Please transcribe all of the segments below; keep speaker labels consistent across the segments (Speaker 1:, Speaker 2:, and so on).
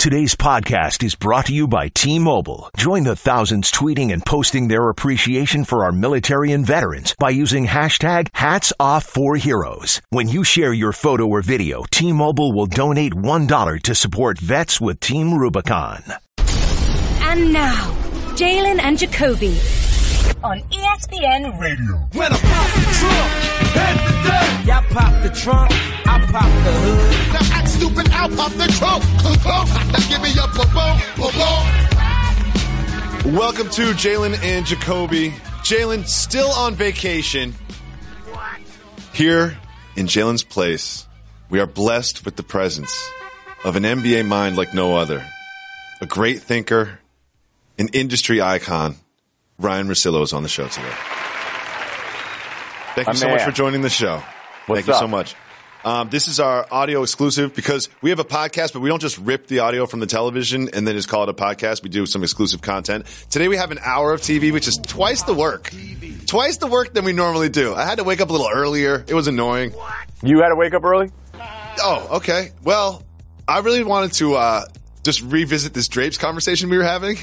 Speaker 1: Today's podcast is brought to you by T-Mobile. Join the thousands tweeting and posting their appreciation for our military and veterans by using hashtag HatsOffForHeroes. When you share your photo or video, T-Mobile will donate $1 to support vets with Team Rubicon.
Speaker 2: And now, Jalen and Jacoby on ESPN Radio.
Speaker 3: When I pop the trunk, head the day. Y'all pop the trunk, I pop the hood.
Speaker 4: Now act stupid, I'll pop the trunk. Now give me your boom.
Speaker 5: Welcome to Jalen and Jacoby. Jalen still on vacation. Here in Jalen's place, we are blessed with the presence of an NBA mind like no other. A great thinker, an industry icon. Ryan Russillo is on the show today. Thank you so much for joining the show. Thank you so much. This is our audio exclusive because we have a podcast, but we don't just rip the audio from the television and then just call it a podcast. We do some exclusive content. Today we have an hour of TV, which is twice the work. Twice the work than we normally do. I had to wake up a little earlier. It was annoying.
Speaker 6: You had to wake up early?
Speaker 5: Oh, okay. Well, I really wanted to just revisit this drapes conversation we were having.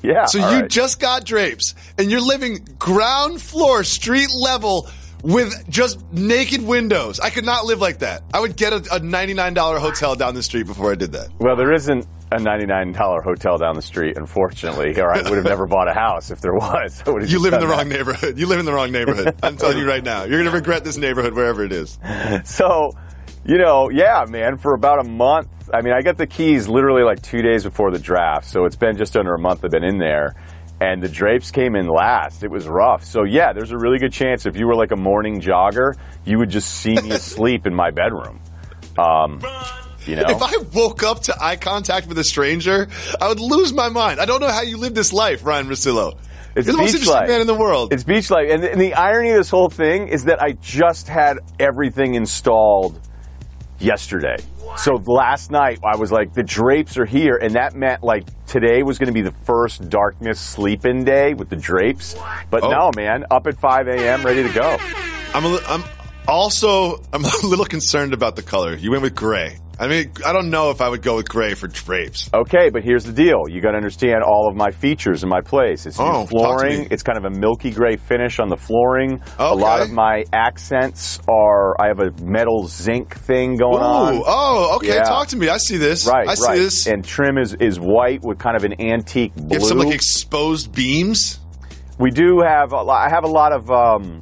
Speaker 6: Yeah.
Speaker 5: So you just got drapes, and you're living ground floor, street level, with just naked windows. I could not live like that. I would get a $99 hotel down the street before I did that.
Speaker 6: Well, there isn't a $99 hotel down the street, unfortunately, or I would have never bought a house if there was.
Speaker 5: You live in the wrong neighborhood. You live in the wrong neighborhood. I'm telling you right now. You're going to regret this neighborhood wherever it is.
Speaker 6: So, yeah, man, for about a month. I mean, I got the keys literally like 2 days before the draft, so it's been just under a month I've been in there, and the drapes came in last. It was rough. So, yeah, there's a really good chance if you were like a morning jogger, you would just see me asleep in my bedroom.
Speaker 5: If I woke up to eye contact with a stranger, I would lose my mind. I don't know how you live this life, Ryan Russillo.
Speaker 6: It's
Speaker 5: You're the most interesting man in the world.
Speaker 6: It's beach life. And the irony of this whole thing is that I just had everything installed yesterday. So last night I was like, the drapes are here, and that meant like today was going to be the first darkness sleep-in day with the drapes. But no, man, up at 5 a.m., ready to go.
Speaker 5: I'm a little concerned about the color. You went with gray. I mean, I don't know if I would go with gray for drapes.
Speaker 6: Okay, but here's the deal. You got to understand all of my features in my place. It's new flooring. It's kind of a milky gray finish on the flooring. Okay. A lot of my accents are, I have a metal zinc thing going on.
Speaker 5: Oh, okay.
Speaker 6: Yeah.
Speaker 5: Talk to me. I see this.
Speaker 6: Right,
Speaker 5: I see this.
Speaker 6: And trim is white with kind of an antique blue.
Speaker 5: You have some like exposed beams?
Speaker 6: We do have, I have a lot of,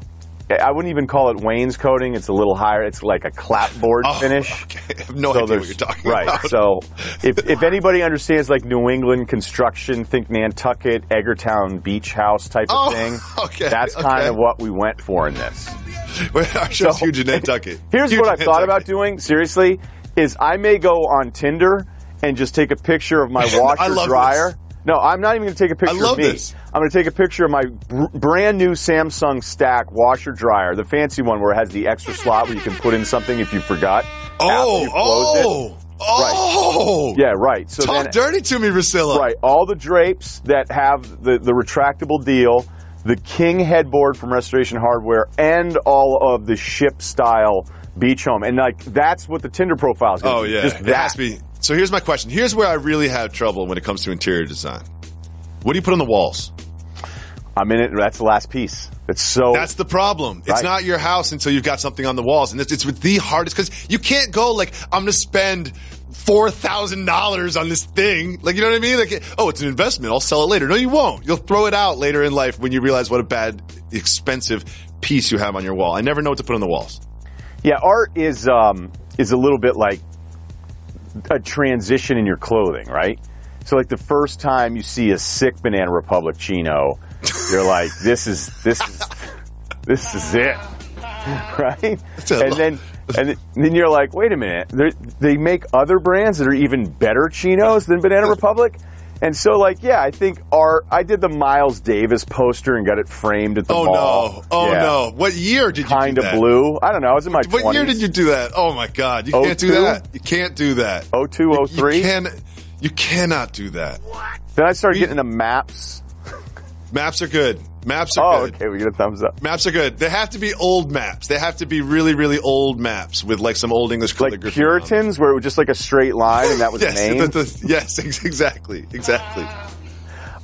Speaker 6: I wouldn't even call it wainscoting. It's a little higher. It's like a clapboard finish.
Speaker 5: Okay. I have no idea what you're talking about.
Speaker 6: Right. So if anybody understands like New England construction, think Nantucket, Eggertown beach house type of thing.
Speaker 5: Okay.
Speaker 6: That's kind of what we went for in this.
Speaker 5: Our show's huge in Nantucket.
Speaker 6: Here's what I thought about doing, seriously, is I may go on Tinder and just take a picture of my washer dryer.
Speaker 5: This.
Speaker 6: No, I'm not even going to take a picture of me.
Speaker 5: This.
Speaker 6: I'm going to take a picture of my brand new Samsung Stack washer dryer, the fancy one where it has the extra slot where you can put in something if you forgot. Right. Yeah, right. So
Speaker 5: talk dirty to me, Russillo.
Speaker 6: Right. All the drapes that have the retractable deal, the King headboard from Restoration Hardware, and all of the ship-style beach home. And like that's what the Tinder profile is going to be.
Speaker 5: Yeah.
Speaker 6: Just
Speaker 5: it
Speaker 6: that.
Speaker 5: has to be. So here's my question. Here's where I really have trouble when it comes to interior design. What do you put on the walls?
Speaker 6: I'm in it. That's the last piece. That's
Speaker 5: the problem. Right. It's not your house until you've got something on the walls. And it's the hardest because you can't go like, I'm going to spend $4,000 on this thing. Like, you know what I mean? Like, it's an investment. I'll sell it later. No, you won't. You'll throw it out later in life when you realize what a bad, expensive piece you have on your wall. I never know what to put on the walls.
Speaker 6: Yeah, art is a little bit like a transition in your clothing, right? So like the first time you see a sick Banana Republic chino, you're like, this is it, right? And then you're like, wait a minute, they make other brands that are even better chinos than Banana Republic? And so, like, yeah, I think I did the Miles Davis poster and got it framed at the mall.
Speaker 5: No. What year did you do that?
Speaker 6: Kind of blue. I don't know. I was in my 20s.
Speaker 5: What year did you do that? Oh, my God. You can't do that. You can't do that.
Speaker 6: 02, 03?
Speaker 5: You cannot do that.
Speaker 6: Then I started getting into maps.
Speaker 5: Maps are good. Maps are good.
Speaker 6: Okay, we get a thumbs up.
Speaker 5: Maps are good. They have to be old maps. They have to be really, really old maps with like some old English calligraphy.
Speaker 6: Like Puritans, where it was just like a straight line and that was
Speaker 5: yes,
Speaker 6: the name?
Speaker 5: Yes, exactly.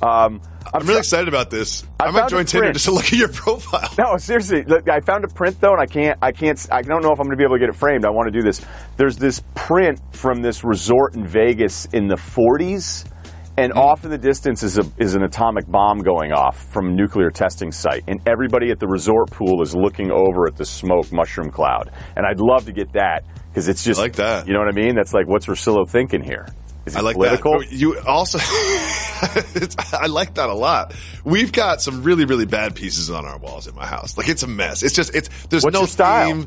Speaker 5: I'm really excited about this. I might join Tinder just to look at your profile.
Speaker 6: No, seriously. Look, I found a print though, and I don't know if I'm going to be able to get it framed. I want to do this. There's this print from this resort in Vegas in the 40s. And off in the distance is an atomic bomb going off from a nuclear testing site. And everybody at the resort pool is looking over at the smoke mushroom cloud. And I'd love to get that because it's just,
Speaker 5: I like that.
Speaker 6: You know what I mean? That's like, what's Russillo thinking here? Is he
Speaker 5: I like
Speaker 6: political?
Speaker 5: That. You also, I like that a lot. We've got some really, really bad pieces on our walls in my house. Like it's a mess. There's
Speaker 6: what's
Speaker 5: no
Speaker 6: your style?
Speaker 5: theme.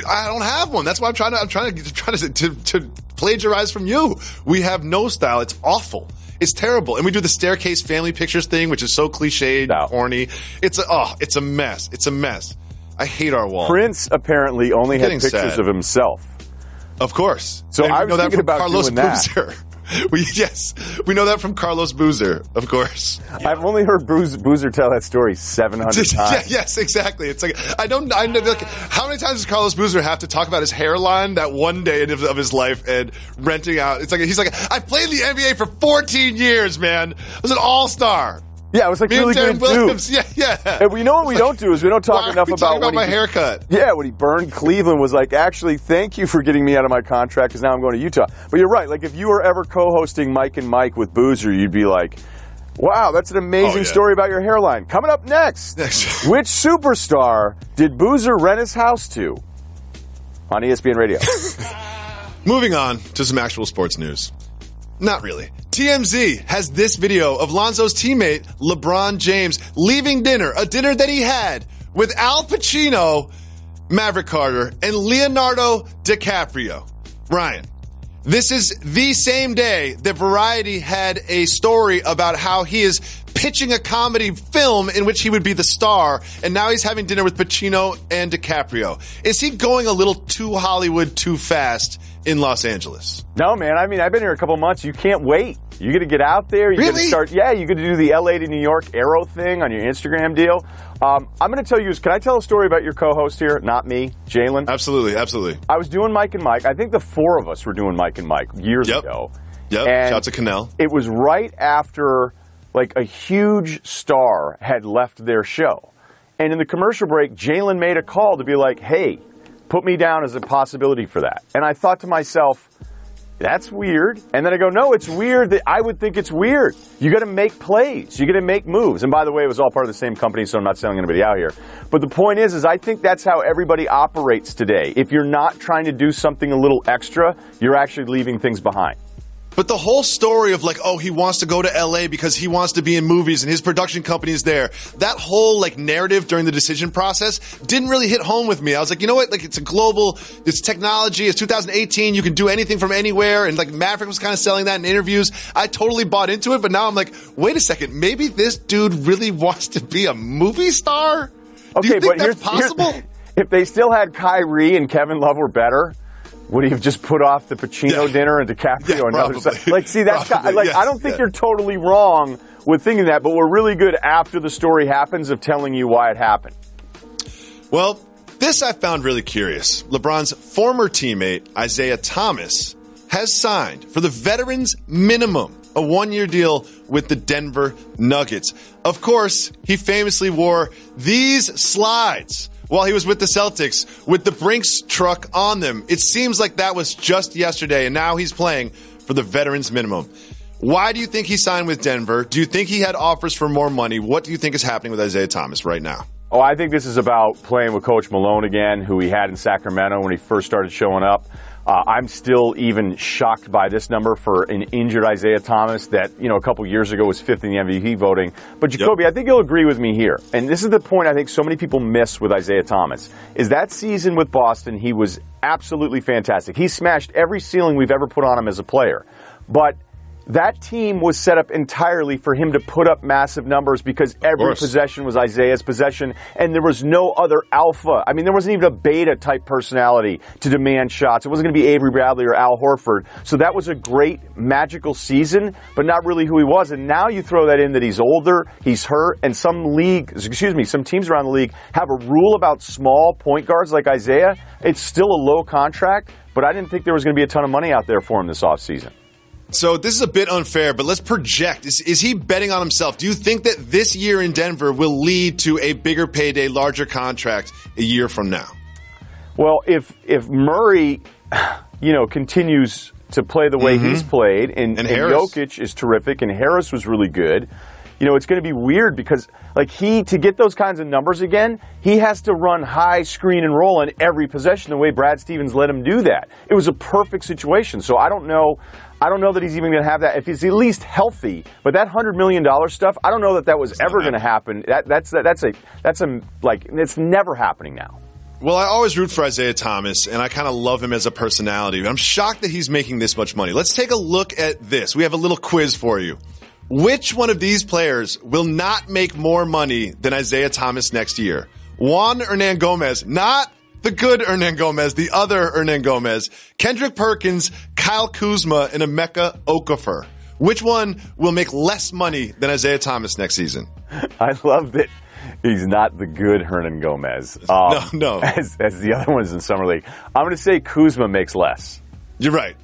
Speaker 5: I don't have one. That's why I'm trying to plagiarize from you. We have no style. It's awful. It's terrible. And we do the staircase family pictures thing, which is so cliched and corny. It's a mess. It's a mess. I hate our wall.
Speaker 6: Prince apparently only had pictures of himself.
Speaker 5: Of course.
Speaker 6: So I was thinking about
Speaker 5: Carlos
Speaker 6: doing that.
Speaker 5: Boozer. We know that from Carlos Boozer, of course.
Speaker 6: I've only heard Boozer tell that story 700 times.
Speaker 5: Yes, exactly. It's like I know, like, how many times does Carlos Boozer have to talk about his hairline that one day of his life and renting out? It's like he's like, I played the NBA for 14 years, man. I was an all-star.
Speaker 6: Yeah, it was like really good
Speaker 5: Williams.
Speaker 6: dude.
Speaker 5: Yeah.
Speaker 6: And we know what we don't do is we don't talk enough about
Speaker 5: my haircut.
Speaker 6: Yeah, when he burned Cleveland was like, actually, thank you for getting me out of my contract because now I'm going to Utah. But you're right. Like if you were ever co-hosting Mike and Mike with Boozer, you'd be like, wow, that's an amazing story about your hairline. Coming up next, which superstar did Boozer rent his house to? On ESPN Radio.
Speaker 5: Moving on to some actual sports news. Not really. TMZ has this video of Lonzo's teammate, LeBron James, leaving dinner, a dinner that he had with Al Pacino, Maverick Carter, and Leonardo DiCaprio. Ryan, this is the same day that Variety had a story about how he is pitching a comedy film in which he would be the star, and now he's having dinner with Pacino and DiCaprio. Is he going a little too Hollywood too fast in Los Angeles?
Speaker 6: No, man. I mean, I've been here a couple months. You can't wait. You got to get out there. You got to start. Yeah, you got to do the LA to New York Arrow thing on your Instagram deal. I'm going to tell you, can I tell a story about your co-host here? Not me, Jalen?
Speaker 5: Absolutely.
Speaker 6: I was doing Mike and Mike. I think the four of us were doing Mike and Mike years ago.
Speaker 5: Yep.
Speaker 6: And
Speaker 5: shout out to Cannell.
Speaker 6: It was right after like a huge star had left their show. And in the commercial break, Jalen made a call to be like, hey, put me down as a possibility for that. And I thought to myself, that's weird. And then I go, no, it's weird that I would think it's weird. You got to make plays. You got to make moves. And by the way, it was all part of the same company, so I'm not selling anybody out here. But the point is I think that's how everybody operates today. If you're not trying to do something a little extra, you're actually leaving things behind.
Speaker 5: But the whole story of like, oh, he wants to go to LA because he wants to be in movies and his production company is there. That whole like narrative during the decision process didn't really hit home with me. I was like, you know what? Like it's it's technology. It's 2018. You can do anything from anywhere. And like Maverick was kind of selling that in interviews. I totally bought into it. But now I'm like, wait a second. Maybe this dude really wants to be a movie star?
Speaker 6: Okay,
Speaker 5: do you think
Speaker 6: but
Speaker 5: that's possible?
Speaker 6: If they still had Kyrie and Kevin Love were better, would he have just put off the Pacino dinner and DiCaprio and other stuff? Like, see, that's I don't think you're totally wrong with thinking that, but we're really good after the story happens of telling you why it happened.
Speaker 5: Well, this I found really curious. LeBron's former teammate, Isaiah Thomas, has signed for the veterans minimum, a one-year deal with the Denver Nuggets. Of course, he famously wore these slides while he was with the Celtics with the Brinks truck on them. It seems like that was just yesterday, and now he's playing for the veterans minimum. Why do you think he signed with Denver? Do you think he had offers for more money? What do you think is happening with Isaiah Thomas right now?
Speaker 6: Oh, I think this is about playing with Coach Malone again, who he had in Sacramento when he first started showing up. I'm still even shocked by this number for an injured Isaiah Thomas that, a couple years ago was fifth in the MVP voting. But Jacoby, I think you'll agree with me here. And this is the point I think so many people miss with Isaiah Thomas, is that season with Boston, he was absolutely fantastic. He smashed every ceiling we've ever put on him as a player. But that team was set up entirely for him to put up massive numbers because every possession was Isaiah's possession, and there was no other alpha. I mean, there wasn't even a beta-type personality to demand shots. It wasn't going to be Avery Bradley or Al Horford. So that was a great, magical season, but not really who he was. And now you throw that in that he's older, he's hurt, and some teams around the league have a rule about small point guards like Isaiah. It's still a low contract, but I didn't think there was going to be a ton of money out there for him this offseason.
Speaker 5: So this is a bit unfair, but let's project. Is he betting on himself? Do you think that this year in Denver will lead to a bigger payday, larger contract a year from now?
Speaker 6: Well, if Murray, continues to play the way he's played, and Jokic is terrific, and Harris was really good, it's going to be weird because, to get those kinds of numbers again, he has to run high screen and roll on every possession the way Brad Stevens let him do that. It was a perfect situation. So I don't know that he's even going to have that if he's at least healthy. But that $100 million stuff, I don't know that was ever going to happen. It's never happening now.
Speaker 5: Well, I always root for Isaiah Thomas, and I kind of love him as a personality. I'm shocked that he's making this much money. Let's take a look at this. We have a little quiz for you. Which one of these players will not make more money than Isaiah Thomas next year? Juan Hernangomez, not the good Hernangomez, the other Hernangomez. Kendrick Perkins, Kyle Kuzma, and Emeka Okafor. Which one will make less money than Isaiah Thomas next season?
Speaker 6: I love that he's not the good Hernangomez.
Speaker 5: No.
Speaker 6: As the other ones in Summer League. I'm going to say Kuzma makes less.
Speaker 5: You're right.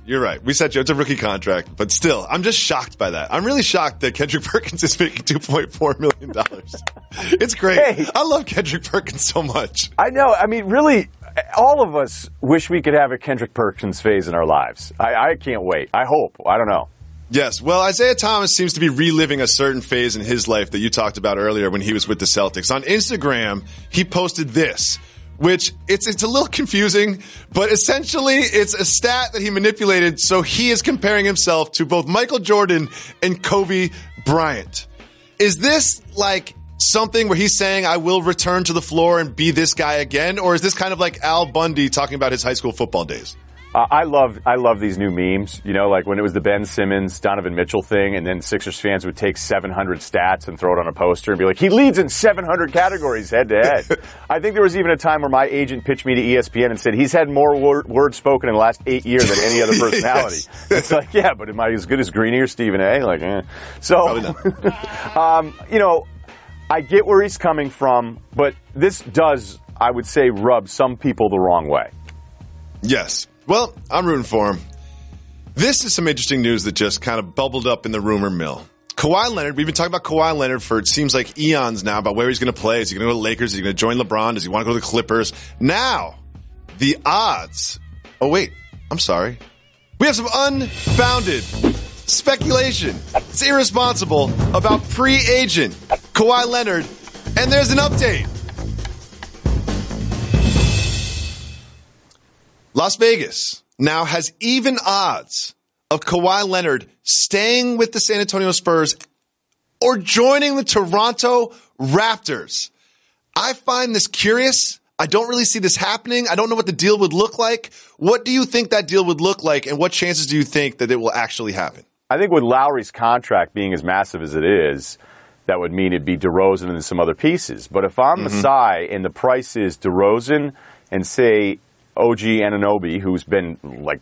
Speaker 5: We said it's a rookie contract, but still, I'm just shocked by that. I'm really shocked that Kendrick Perkins is making $2.4 million. It's great. Hey, I love Kendrick Perkins so much.
Speaker 6: I know. I mean, really, all of us wish we could have a Kendrick Perkins phase in our lives. I can't wait. I hope. I don't know.
Speaker 5: Yes. Well, Isaiah Thomas seems to be reliving a certain phase in his life that you talked about earlier when he was with the Celtics. On Instagram, he posted this, which it's a little confusing, but essentially it's a stat that he manipulated, so he is comparing himself to both Michael Jordan and Kobe Bryant. Is this like something where he's saying, I will return to the floor and be this guy again, or is this kind of like Al Bundy talking about his high school football days?
Speaker 6: I love these new memes, like when it was the Ben Simmons, Donovan Mitchell thing, and then Sixers fans would take 700 stats and throw it on a poster and be like, he leads in 700 categories head to head. I think there was even a time where my agent pitched me to ESPN and said, he's had more words spoken in the last 8 years than any other personality. Yes. It's like, yeah, but am I as good as Greeny or Stephen A? Like, eh. So, I get where he's coming from, but this does, I would say, rub some people the wrong way.
Speaker 5: Yes. Well, I'm rooting for him. This is some interesting news that just kind of bubbled up in the rumor mill. Kawhi Leonard, we've been talking about Kawhi Leonard for it seems like eons now about where he's going to play. Is he going to go to the Lakers? Is he going to join LeBron? Does he want to go to the Clippers? Now, the odds. Oh, wait. I'm sorry. We have some unfounded speculation. It's irresponsible about pre-agent Kawhi Leonard. And there's an update. Las Vegas now has even odds of Kawhi Leonard staying with the San Antonio Spurs or joining the Toronto Raptors. I find this curious. I don't really see this happening. I don't know what the deal would look like. What do you think that deal would look like, and what chances do you think that it will actually happen?
Speaker 6: I think with Lowry's contract being as massive as it is, that would mean it'd be DeRozan and some other pieces. But if I'm Masai and the price is DeRozan and say OG Anunoby, who's been,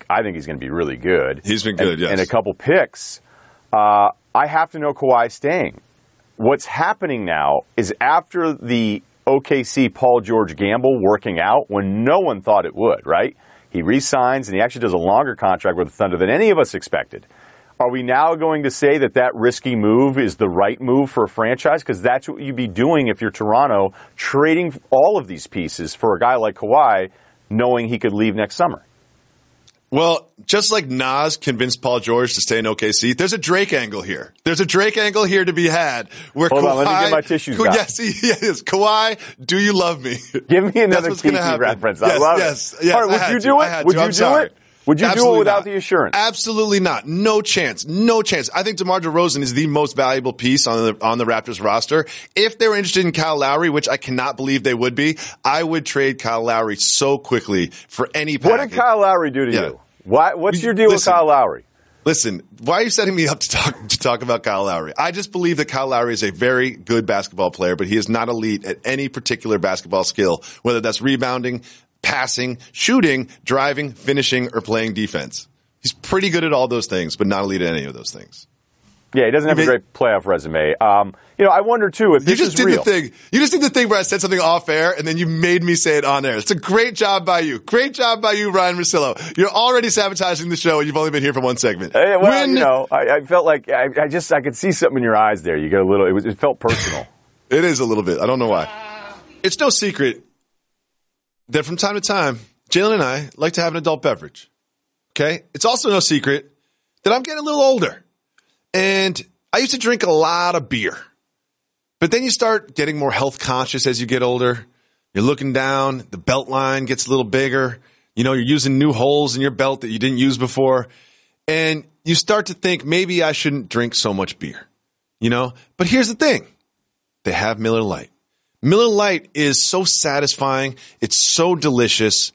Speaker 6: I think he's going to be really good.
Speaker 5: He's been good, yes.
Speaker 6: And a couple picks. I have to know Kawhi's staying. What's happening now is after the OKC Paul George gamble working out when no one thought it would, right? He re-signs, and he actually does a longer contract with the Thunder than any of us expected. Are we now going to say that risky move is the right move for a franchise? Because that's what you'd be doing if you're Toronto, trading all of these pieces for a guy like Kawhi, knowing he could leave next summer.
Speaker 5: Well, just like Nas convinced Paul George to stay in OKC, there's a Drake angle here. There's a Drake angle here to be had. Where
Speaker 6: Hold
Speaker 5: Kawhi,
Speaker 6: on, let me get my tissues out.
Speaker 5: Yes. Kawhi, do you love me?
Speaker 6: Give me another Kiki reference. I love it.
Speaker 5: Yes,
Speaker 6: all right, would you do it? Would you do it? Would you do it without the assurance?
Speaker 5: Absolutely not. No chance. I think DeMar DeRozan is the most valuable piece on the Raptors roster. If they were interested in Kyle Lowry, which I cannot believe they would be, I would trade Kyle Lowry so quickly for any package.
Speaker 6: What did Kyle Lowry do to you? What's your deal with Kyle Lowry?
Speaker 5: Listen, why are you setting me up to talk about Kyle Lowry? I just believe that Kyle Lowry is a very good basketball player, but he is not elite at any particular basketball skill, whether that's rebounding, passing, shooting, driving, finishing, or playing defense. He's pretty good at all those things, but not elite at any of those things.
Speaker 6: Yeah, he doesn't have a great playoff resume. I wonder, too, if this is real.
Speaker 5: You just did the thing where I said something off air, and then you made me say it on air. It's a great job by you. Great job by you, Ryan Russillo. You're already sabotaging the show, and you've only been here for one segment.
Speaker 6: I felt like I could see something in your eyes there. You got a little. It felt personal.
Speaker 5: It is a little bit. I don't know why. It's no secret that from time to time, Jalen and I like to have an adult beverage. Okay? It's also no secret that I'm getting a little older. And I used to drink a lot of beer. But then you start getting more health conscious as you get older. You're looking down, the belt line gets a little bigger. You're using new holes in your belt that you didn't use before. And you start to think, maybe I shouldn't drink so much beer. But here's the thing. They have Miller Lite. Miller Lite is so satisfying. It's so delicious.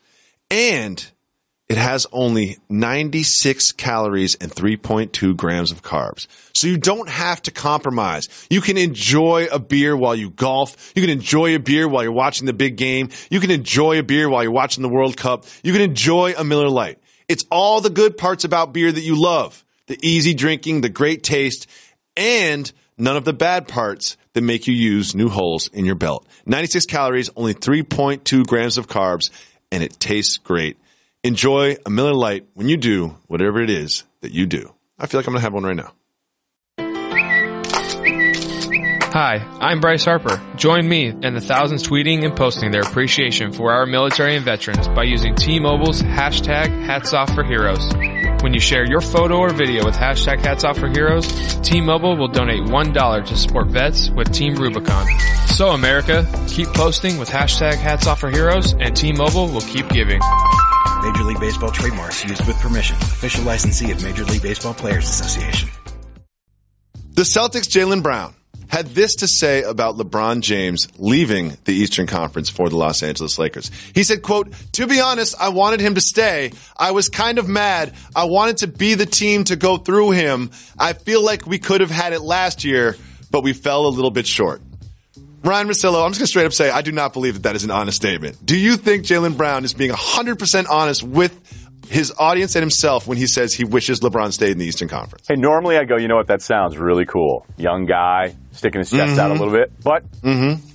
Speaker 5: And it has only 96 calories and 3.2 grams of carbs. So you don't have to compromise. You can enjoy a beer while you golf. You can enjoy a beer while you're watching the big game. You can enjoy a beer while you're watching the World Cup. You can enjoy a Miller Lite. It's all the good parts about beer that you love. The easy drinking, the great taste, and none of the bad parts that make you use new holes in your belt. 96 calories, only 3.2 grams of carbs, and it tastes great. Enjoy a Miller Lite when you do whatever it is that you do. I feel like I'm going to have one right now.
Speaker 7: Hi, I'm Bryce Harper. Join me and the thousands tweeting and posting their appreciation for our military and veterans by using T-Mobile's hashtag #HatsOffForHeroes. When you share your photo or video with hashtag #HatsOffForHeroes, T-Mobile will donate $1 to support vets with Team Rubicon. So America, keep posting with hashtag #HatsOffForHeroes and T-Mobile will keep giving.
Speaker 8: Major League Baseball trademarks used with permission. Official licensee of Major League Baseball Players Association.
Speaker 5: The Celtics' Jaylen Brown had this to say about LeBron James leaving the Eastern Conference for the Los Angeles Lakers. He said, quote, "To be honest, I wanted him to stay. I was kind of mad. I wanted to be the team to go through him. I feel like we could have had it last year, but we fell a little bit short." Ryan Russillo, I'm just going to straight up say I do not believe that is an honest statement. Do you think Jaylen Brown is being 100% honest with his audience and himself when he says he wishes LeBron stayed in the Eastern Conference?
Speaker 6: Hey, normally I go, that sounds really cool. Young guy, sticking his chest out a little bit. But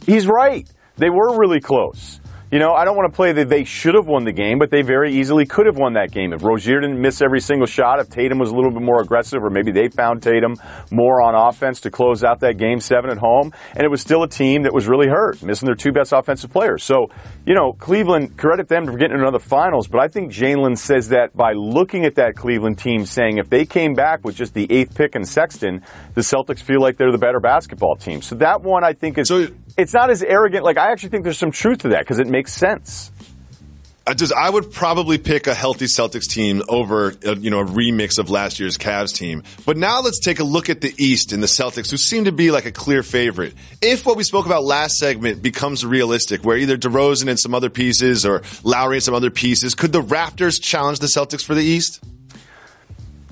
Speaker 6: he's right. They were really close. I don't want to play that they should have won the game, but they very easily could have won that game. If Rozier didn't miss every single shot, if Tatum was a little bit more aggressive, or maybe they found Tatum more on offense to close out that Game 7 at home, and it was still a team that was really hurt, missing their two best offensive players. So, Cleveland, credit them for getting into another finals, but I think Jalen says that by looking at that Cleveland team, saying if they came back with just the 8th pick and Sexton, the Celtics feel like they're the better basketball team. So that one, I think, is... It's not as arrogant. I actually think there's some truth to that because it makes sense.
Speaker 5: I would probably pick a healthy Celtics team over, a remix of last year's Cavs team. But now let's take a look at the East and the Celtics, who seem to be like a clear favorite. If what we spoke about last segment becomes realistic, where either DeRozan and some other pieces or Lowry and some other pieces, could the Raptors challenge the Celtics for the East?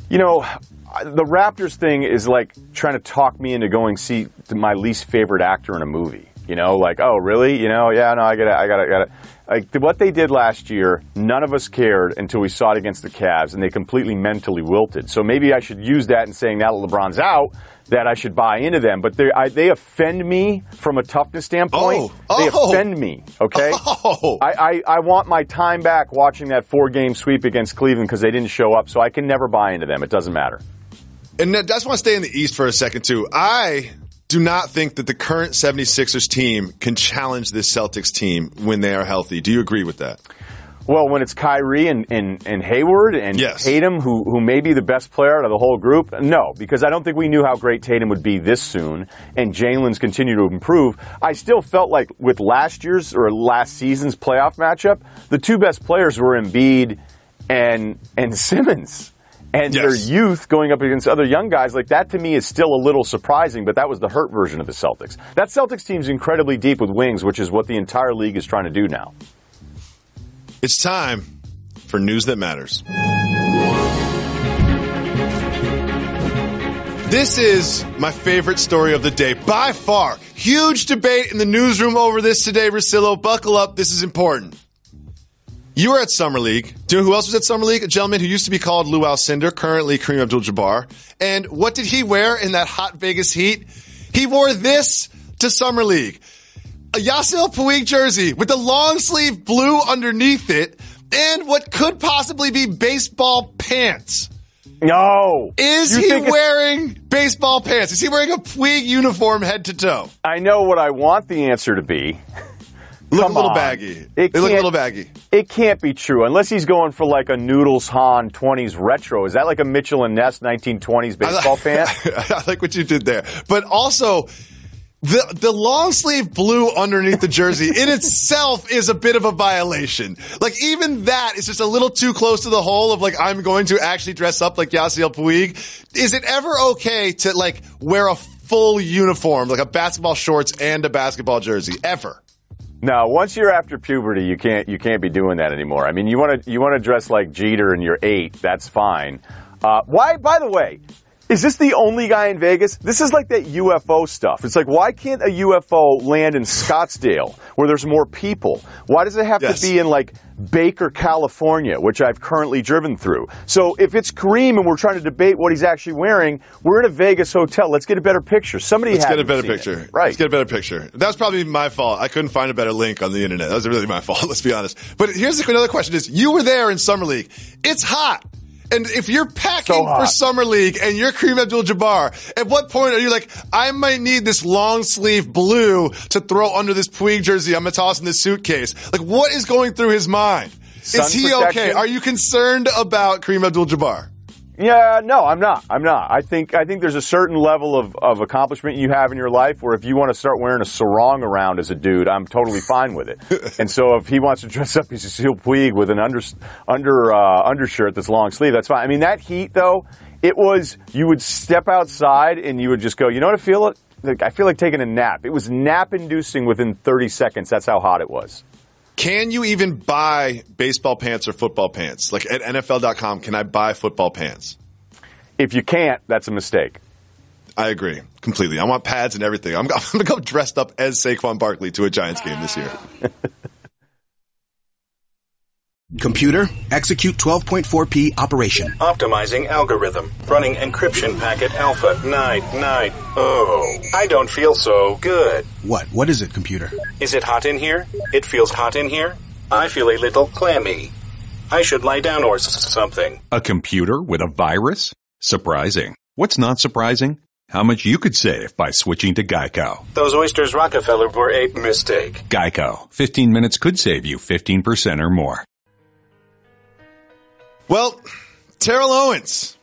Speaker 6: The Raptors thing is like trying to talk me into going see my least favorite actor in a movie. Oh, really? I got it. What they did last year, none of us cared until we saw it against the Cavs, and they completely mentally wilted. So maybe I should use that in saying now that LeBron's out, that I should buy into them. But they offend me from a toughness standpoint. They offend me, okay? I want my time back watching that 4-game sweep against Cleveland because they didn't show up, so I can never buy into them. It doesn't matter.
Speaker 5: And I just want to stay in the East for a second, too. I do not think that the current 76ers team can challenge this Celtics team when they are healthy. Do you agree with that?
Speaker 6: Well, when it's Kyrie and Hayward and Tatum, who may be the best player out of the whole group, no, because I don't think we knew how great Tatum would be this soon, and Jalen's continued to improve. I still felt like with last season's playoff matchup, the two best players were Embiid and Simmons. And their youth going up against other young guys, like that to me is still a little surprising, but that was the hurt version of the Celtics. That Celtics team's incredibly deep with wings, which is what the entire league is trying to do now.
Speaker 5: It's time for News That Matters. This is my favorite story of the day, by far. Huge debate in the newsroom over this today, Russillo. Buckle up. This is important. You were at Summer League. Do you know who else was at Summer League? A gentleman who used to be called Lou Alcindor, currently Kareem Abdul-Jabbar. And what did he wear in that hot Vegas heat? He wore this to Summer League. A Yasiel Puig jersey with the long sleeve blue underneath it and what could possibly be baseball pants.
Speaker 6: No.
Speaker 5: Is he wearing baseball pants? Is he wearing a Puig uniform head to toe?
Speaker 6: I know what I want the answer to be.
Speaker 5: Look a little baggy. They look a little baggy.
Speaker 6: It can't be true unless he's going for like a Noodles Hahn 20s retro. Is that like a Mitchell and Ness 1920s baseball pant?
Speaker 5: I like what you did there. But also, the long sleeve blue underneath the jersey in itself is a bit of a violation. Like, even that is just a little too close to the hole of, like, I'm going to actually dress up like Yasiel Puig. Is it ever okay to, like, wear a full uniform, like a basketball shorts and a basketball jersey? Ever?
Speaker 6: No, once you're after puberty, you can't be doing that anymore. I mean, you want to dress like Jeter and you're 8, that's fine. Why, by the way, is this the only guy in Vegas? This is like that UFO stuff. It's like, why can't a UFO land in Scottsdale where there's more people? Why does it have to be in like Baker, California, which I've currently driven through? So if it's Kareem and we're trying to debate what he's actually wearing, we're in a Vegas hotel. Let's get a better picture. Let's get a better picture.
Speaker 5: Right. Let's get a better picture. That was probably my fault. I couldn't find a better link on the internet. That was really my fault. Let's be honest. But here's another question is, you were there in Summer League. It's hot. And if you're packing for Summer League and you're Kareem Abdul-Jabbar, at what point are you like, I might need this long sleeve blue to throw under this Puig jersey I'm going to toss in this suitcase? Like, what is going through his mind? Is he okay? Are you concerned about Kareem Abdul-Jabbar?
Speaker 6: Yeah, no, I'm not. I think there's a certain level of accomplishment you have in your life where if you want to start wearing a sarong around as a dude, I'm totally fine with it. And so if he wants to dress up as Yasiel Puig with an undershirt that's long sleeve, that's fine. I mean, that heat, though, it was, you would step outside and you would just go, you know what I feel? I feel like taking a nap. It was nap-inducing within 30 seconds. That's how hot it was.
Speaker 5: Can you even buy baseball pants or football pants? Like at NFL.com, can I buy football pants?
Speaker 6: If you can't, that's a mistake.
Speaker 5: I agree completely. I want pads and everything. I'm going to go dressed up as Saquon Barkley to a Giants game this year.
Speaker 8: Computer, execute 12.4p operation.
Speaker 9: Optimizing algorithm. Running encryption packet alpha. Night. Oh, I don't feel so good.
Speaker 8: What is it, computer?
Speaker 9: Is it hot in here? It feels hot in here. I feel a little clammy. I should lie down or something.
Speaker 10: A computer with a virus? Surprising. What's not surprising? How much you could save by switching to Geico.
Speaker 9: Those oysters Rockefeller were a mistake.
Speaker 10: Geico. 15 minutes could save you 15% or more.
Speaker 5: Well, Terrell Owens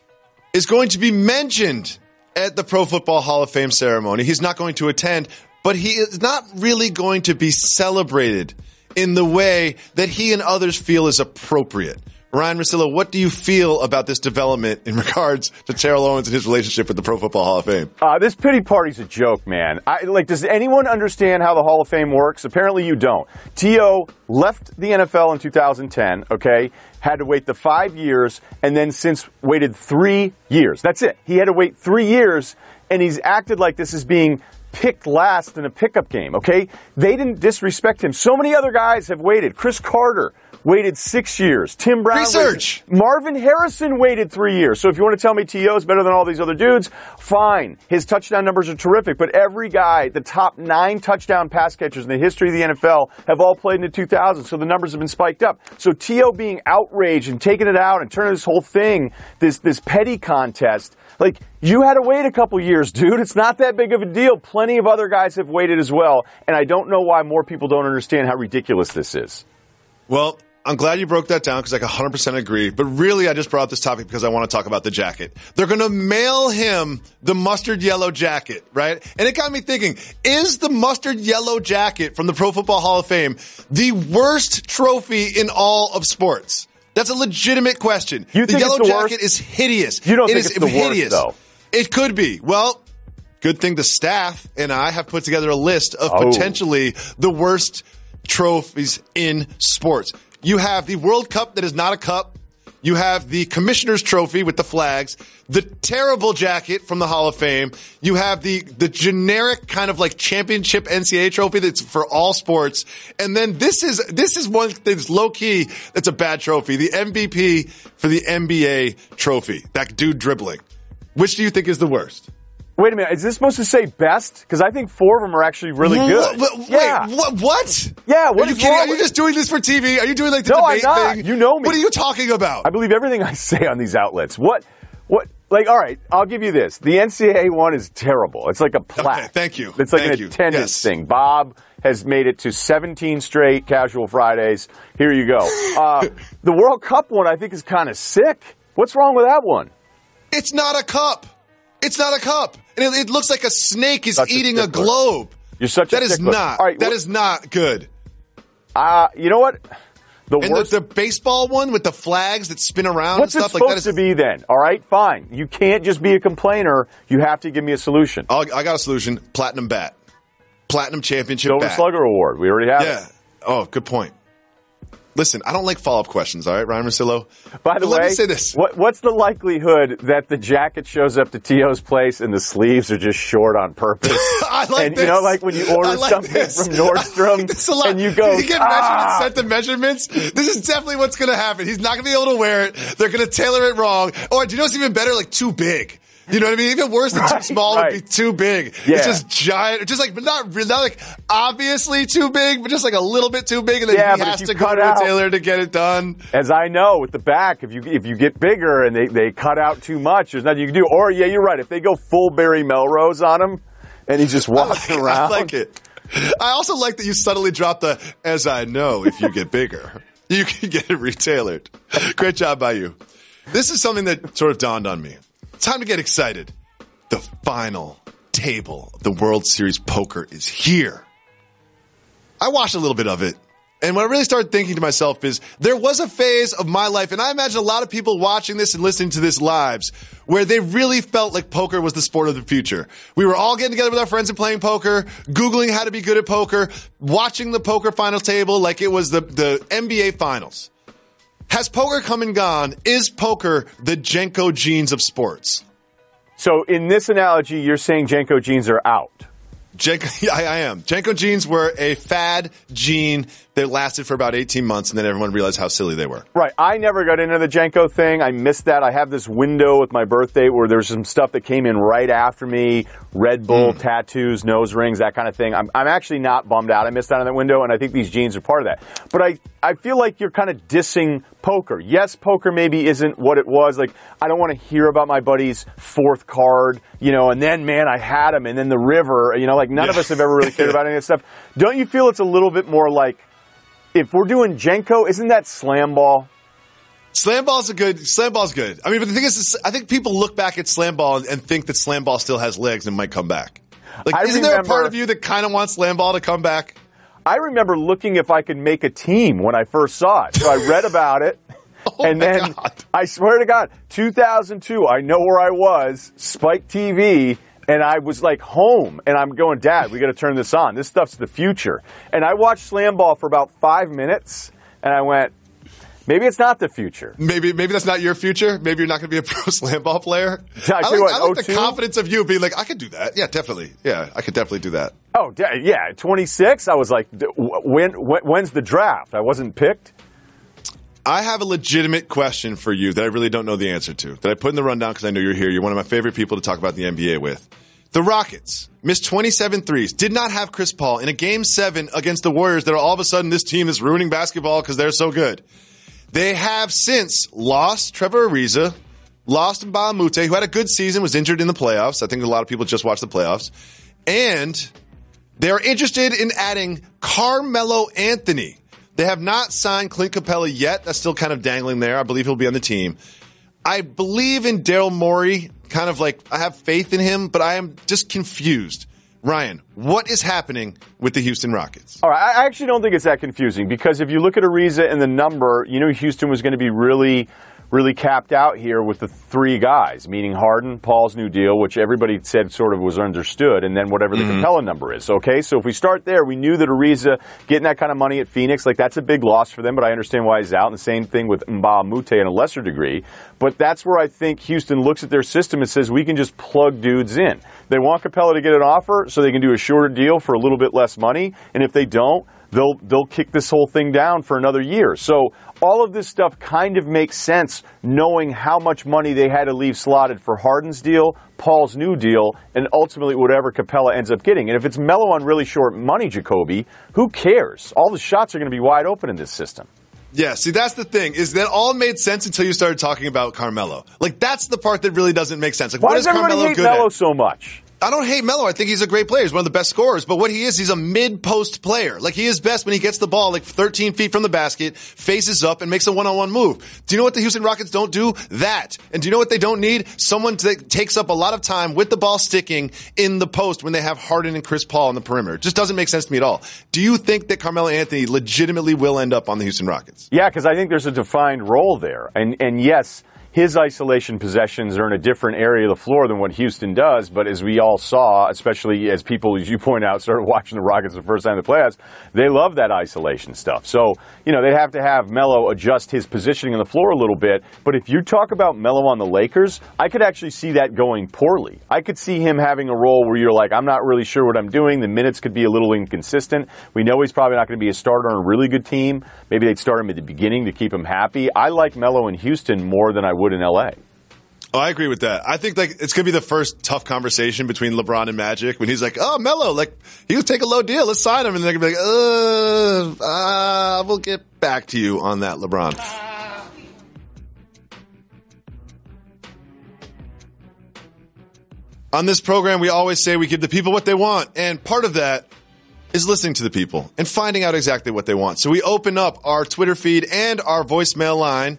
Speaker 5: is going to be mentioned at the Pro Football Hall of Fame ceremony. He's not going to attend, but he is not really going to be celebrated in the way that he and others feel is appropriate. Ryan Russillo, what do you feel about this development in regards to Terrell Owens and his relationship with the Pro Football Hall of Fame?
Speaker 6: This pity party's a joke, man. Does anyone understand how the Hall of Fame works? Apparently you don't. T.O. left the NFL in 2010, okay, had to wait the 5 years, and then since waited 3 years. That's it. He had to wait 3 years, and he's acted like this is being picked last in a pickup game, okay? They didn't disrespect him. So many other guys have waited. Chris Carter waited 6 years. Tim Brown
Speaker 5: Research.
Speaker 6: Marvin Harrison waited 3 years. So if you want to tell me T.O. is better than all these other dudes, fine. His touchdown numbers are terrific. But every guy, the top 9 touchdown pass catchers in the history of the NFL have all played in the 2000s. So the numbers have been spiked up. So T.O. being outraged and taking it out and turning this whole thing, this petty contest, like, you had to wait a couple years, dude. It's not that big of a deal. Plenty of other guys have waited as well. And I don't know why more people don't understand how ridiculous this is.
Speaker 5: Well, I'm glad you broke that down because I 100% agree. But really, I just brought up this topic because I want to talk about the jacket. They're going to mail him the mustard yellow jacket, right? And it got me thinking, is the mustard yellow jacket from the Pro Football Hall of Fame the worst trophy in all of sports? That's a legitimate question.
Speaker 6: You think
Speaker 5: the yellow
Speaker 6: it's the
Speaker 5: jacket
Speaker 6: worst?
Speaker 5: is hideous.
Speaker 6: You don't think
Speaker 5: it's
Speaker 6: it's the
Speaker 5: hideous.
Speaker 6: worst, though?
Speaker 5: It could be. Well, good thing the staff and I have put together a list of potentially the worst trophies in sports. You have the World Cup that is not a cup. You have the Commissioner's Trophy with the flags, the terrible jacket from the Hall of Fame. You have the generic kind of like championship NCAA trophy that's for all sports. And then this is one that's low key. That's a bad trophy. The MVP for the NBA trophy. That dude dribbling. Which do you think is the worst?
Speaker 6: Wait a minute. Is this supposed to say best? Because I think 4 of them are actually really good.
Speaker 5: Wait, what?
Speaker 6: Yeah, what
Speaker 5: are you kidding? Are you just doing this for TV? Are you doing like the debate thing?
Speaker 6: You know me.
Speaker 5: What are you talking about?
Speaker 6: I believe everything I say on these outlets. What, like, all right, I'll give you this. The NCAA one is terrible. It's like a plaque.
Speaker 5: Okay, thank you.
Speaker 6: It's like an attendance thing. Bob has made it to 17 straight casual Fridays. Here you go. The World Cup one I think is kind of sick. What's wrong with that one?
Speaker 5: It's not a cup. It's not a cup. And it looks like a snake is eating a globe.
Speaker 6: You're such a
Speaker 5: That is not. Right, that is not good.
Speaker 6: You know what?
Speaker 5: The baseball one with the flags that spin around
Speaker 6: What's
Speaker 5: and stuff
Speaker 6: it supposed to be then? All right, fine. You can't just be a complainer. You have to give me a solution.
Speaker 5: I got a solution. Platinum bat. Platinum championship
Speaker 6: Silver
Speaker 5: bat.
Speaker 6: Slugger Award. We already have it.
Speaker 5: Yeah. Oh, good point. Listen, I don't like follow-up questions, all right, Ryan Russillo?
Speaker 6: By the way,
Speaker 5: let me say this.
Speaker 6: What's the likelihood that the jacket shows up to T.O.'s place and the sleeves are just short on purpose?
Speaker 5: I like this.
Speaker 6: You know, like when you order something from Nordstrom and you go,
Speaker 5: you get measurements, set the measurements. This is definitely what's going to happen. He's not going to be able to wear it. They're going to tailor it wrong. Or do you know what's even better? Like too big. You know what I mean? Even worse than too small would be too big. Yeah. It's just giant. Just like, but not like obviously too big, but just like a little bit too big. And then he has to go to a tailor to get it done.
Speaker 6: As I know, with the back, if you get bigger and they cut out too much, there's nothing you can do. Or, yeah, you're right. If they go full Barry Melrose on him and he's just walking around.
Speaker 5: I like it. I also like that you subtly dropped the, as I know, if you get bigger, you can get it retailored. Great job by you. This is something that sort of dawned on me. Time to get excited. The final table of the World Series poker is here. I watched a little bit of it, and what I really started thinking to myself is there was a phase of my life, and I imagine a lot of people watching this and listening to this lives, where they really felt like poker was the sport of the future. We were all getting together with our friends and playing poker, Googling how to be good at poker, watching the poker final table like it was the NBA finals. Has poker come and gone? Is poker the Jenko jeans of sports?
Speaker 6: So in this analogy, you're saying Jenko jeans are out.
Speaker 5: I am. Jenko jeans were a fad jean that lasted for about 18 months, and then everyone realized how silly they were.
Speaker 6: Right. I never got into the Jenko thing. I missed that. I have this window with my birthday where there's some stuff that came in right after me. Red Bull, tattoos, nose rings, that kind of thing. I'm actually not bummed out. I missed out on that window, and I think these jeans are part of that. But I feel like you're kind of dissing poker. Yes, poker maybe isn't what it was. Like, I don't want to hear about my buddy's fourth card, and then, man, I had him, and then the river, like none of us have ever really cared about any of that stuff. Don't you feel it's a little bit more like, if we're doing Jenko, isn't that slam ball?
Speaker 5: Slam ball's good. I mean, but the thing is, I think people look back at slam ball and think that slam ball still has legs and might come back. Like, isn't there a part of you that kind of wants slam ball to come back?
Speaker 6: I remember looking if I could make a team when I first saw it. So I read about it. And then, I swear to God, 2002, I know where I was, Spike TV, and I was like home, and I'm going, Dad, we got to turn this on. This stuff's the future. And I watched slam ball for about 5 minutes, and I went, maybe it's not the future.
Speaker 5: Maybe that's not your future. Maybe you're not going to be a pro slam ball player.
Speaker 6: I
Speaker 5: like the confidence of you being like, I could do that. Yeah, definitely. Yeah, I could definitely do that.
Speaker 6: Oh, yeah. 26, I was like, when's the draft? I wasn't picked.
Speaker 5: I have a legitimate question for you that I really don't know the answer to, that I put in the rundown because I know you're here. You're one of my favorite people to talk about the NBA with. The Rockets missed 27 threes, did not have Chris Paul in a Game 7 against the Warriors that are all of a sudden this team is ruining basketball because they're so good. They have since lost Trevor Ariza, lost Mbah a Moute, who had a good season, was injured in the playoffs. I think a lot of people just watched the playoffs. And they're interested in adding Carmelo Anthony. They have not signed Clint Capella yet. That's still kind of dangling there. I believe he'll be on the team. I believe in Daryl Morey, kind of like I have faith in him, but I am just confused. Ryan, what is happening with the Houston Rockets?
Speaker 6: All right, I actually don't think it's that confusing because if you look at Ariza and the number, Houston was going to be really really capped out here with the three guys, meaning Harden, Paul's new deal, which everybody said sort of was understood, and then whatever the Capella number is. Okay, so if we start there, we knew that Ariza getting that kind of money at Phoenix, like that's a big loss for them, but I understand why he's out, and the same thing with Mbah Moute in a lesser degree. But that's where I think Houston looks at their system and says, we can just plug dudes in. They want Capella to get an offer so they can do a shorter deal for a little bit less money, and if they don't, they'll kick this whole thing down for another year. So all of this stuff kind of makes sense knowing how much money they had to leave slotted for Harden's deal, Paul's new deal, and ultimately whatever Capella ends up getting. And if it's Melo on really short money, Jacoby, who cares? All the shots are going to be wide open in this system.
Speaker 5: Yeah, see, that's the thing, is that all made sense until you started talking about Carmelo. Like, that's the part that really doesn't make sense. Like,
Speaker 6: why
Speaker 5: what
Speaker 6: does
Speaker 5: is Carmelo
Speaker 6: everybody hate
Speaker 5: good
Speaker 6: Melo
Speaker 5: at?
Speaker 6: so much?
Speaker 5: I don't hate Melo. I think he's a great player. He's one of the best scorers. But what he is, he's a mid-post player. Like, he is best when he gets the ball like 13 feet from the basket, faces up, and makes a one-on-one move. Do you know what the Houston Rockets don't do? That. And do you know what they don't need? Someone that takes up a lot of time with the ball sticking in the post when they have Harden and Chris Paul on the perimeter. It just doesn't make sense to me at all. Do you think that Carmelo Anthony legitimately will end up on the Houston Rockets?
Speaker 6: Yeah, because I think there's a defined role there. And yes, his isolation possessions are in a different area of the floor than what Houston does, but as we all saw, especially as people, as you point out, started watching the Rockets the first time in the playoffs, they love that isolation stuff. So, you know, they'd have to have Melo adjust his positioning on the floor a little bit, but if you talk about Melo on the Lakers, I could actually see that going poorly. I could see him having a role where you're like, I'm not really sure what I'm doing, the minutes could be a little inconsistent. We know he's probably not going to be a starter on a really good team. Maybe they'd start him at the beginning to keep him happy. I like Melo in Houston more than I would in LA.
Speaker 5: Oh, I agree with that. I think like it's going to be the first tough conversation between LeBron and Magic when he's like, oh, Melo, like, he'll take a low deal. Let's sign him. And they're going to be like, we'll get back to you on that, LeBron. On this program, we always say we give the people what they want. And part of that is listening to the people and finding out exactly what they want. So we open up our Twitter feed and our voicemail line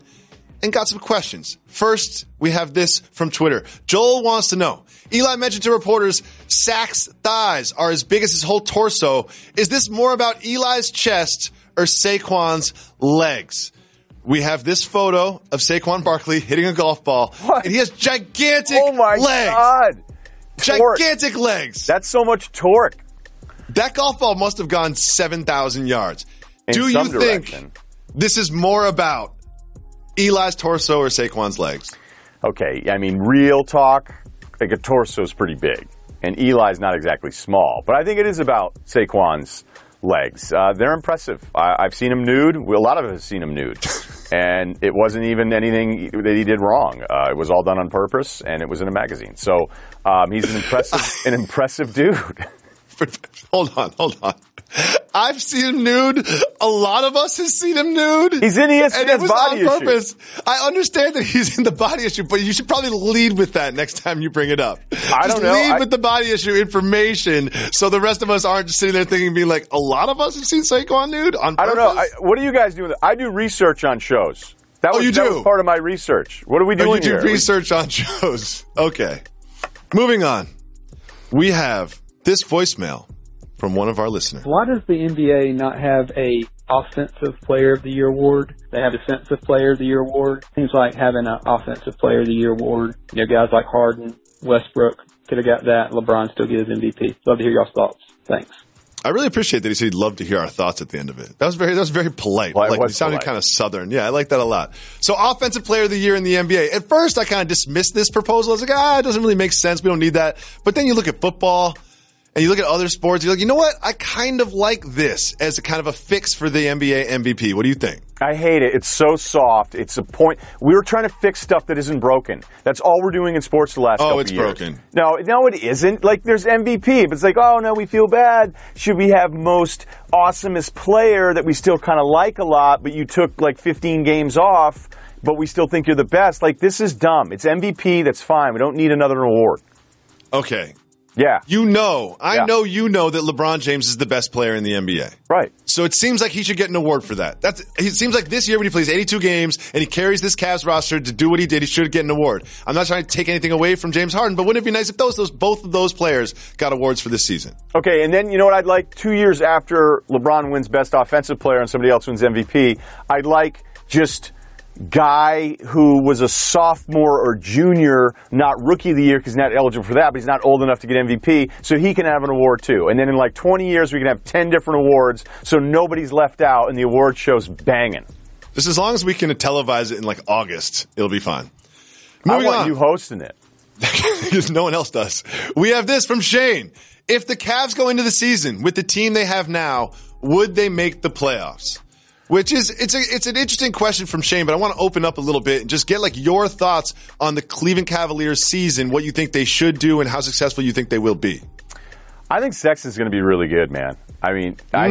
Speaker 5: and got some questions. First, we have this from Twitter. Joel wants to know, Eli mentioned to reporters Sack's thighs are as big as his whole torso. Is this more about Eli's chest or Saquon's legs? We have this photo of Saquon Barkley hitting a golf ball. What? And he has gigantic legs.
Speaker 6: Oh my God.
Speaker 5: Gigantic legs.
Speaker 6: That's so much torque.
Speaker 5: That golf ball must have gone 7,000 yards. Do you think this is more about Eli's torso or Saquon's legs?
Speaker 6: Okay, I mean, real talk, like a torso is pretty big, and Eli's not exactly small. But I think it is about Saquon's legs. They're impressive. I've seen him nude. A lot of us have seen him nude. And it wasn't even anything that he did wrong. It was all done on purpose, and it was in a magazine. So he's an impressive dude.
Speaker 5: Hold on. I've seen him nude. A lot of us have seen him nude.
Speaker 6: He's in ESPN's body
Speaker 5: on purpose. I understand that he's in the body issue, but you should probably lead with that next time you bring it up.
Speaker 6: I don't know.
Speaker 5: Lead with the body issue information so the rest of us aren't just sitting there thinking, being like, a lot of us have seen Saquon nude on purpose?
Speaker 6: I don't know. What do you guys do with it? I do research on shows. That was part of my research. What are we doing here?
Speaker 5: You do research on shows. Okay. Moving on. We have this voicemail from one of our listeners.
Speaker 11: Why does the NBA not have a Offensive Player of the Year award? They have a Defensive Player of the Year award. Seems like having an Offensive Player of the Year award. You know, guys like Harden, Westbrook could have got that. LeBron still gets MVP. Love to hear y'all's thoughts. Thanks.
Speaker 5: I really appreciate that he said he'd love to hear our thoughts at the end of it. That was very polite.
Speaker 6: Well,
Speaker 5: like, it sounded kind of Southern. Yeah, I like that a lot. So, Offensive Player of the Year in the NBA. At first, I kind of dismissed this proposal. I was like, it doesn't really make sense. We don't need that. But then you look at football, and you look at other sports, you're like, you know what? I kind of like this as a kind of a fix for the NBA MVP. What do you think?
Speaker 6: I hate it. It's so soft. It's a point. We're trying to fix stuff that isn't broken. That's all we're doing in sports the last couple of years.
Speaker 5: Oh, it's broken.
Speaker 6: No, it isn't. Like, there's MVP, but it's like, oh, no, we feel bad. Should we have most awesomest player that we still kind of like a lot, but you took like 15 games off, but we still think you're the best? Like, this is dumb. It's MVP. That's fine. We don't need another award.
Speaker 5: Okay.
Speaker 6: Yeah.
Speaker 5: I know you know that LeBron James is the best player in the NBA.
Speaker 6: Right.
Speaker 5: So it seems like he should get an award for that. It seems like this year when he plays 82 games and he carries this Cavs roster to do what he did, he should get an award. I'm not trying to take anything away from James Harden, but wouldn't it be nice if both of those players got awards for this season?
Speaker 6: Okay, and then you know what I'd like? 2 years after LeBron wins Best Offensive Player and somebody else wins MVP, I'd like just guy who was a sophomore or junior, not rookie of the year because he's not eligible for that, but he's not old enough to get MVP, so he can have an award too. And then in like 20 years, we can have 10 different awards, so nobody's left out and the award show's banging.
Speaker 5: Just as long as we can televise it in like August, it'll be fine.
Speaker 6: Moving on. You hosting it.
Speaker 5: Because no one else does. We have this from Shane. If the Cavs go into the season with the team they have now, would they make the playoffs? Which is, it's an interesting question from Shane, but I want to open up a little bit and just get like your thoughts on the Cleveland Cavaliers season, what you think they should do and how successful you think they will be.
Speaker 6: I think Sexton's going to be really good, man. I mean, I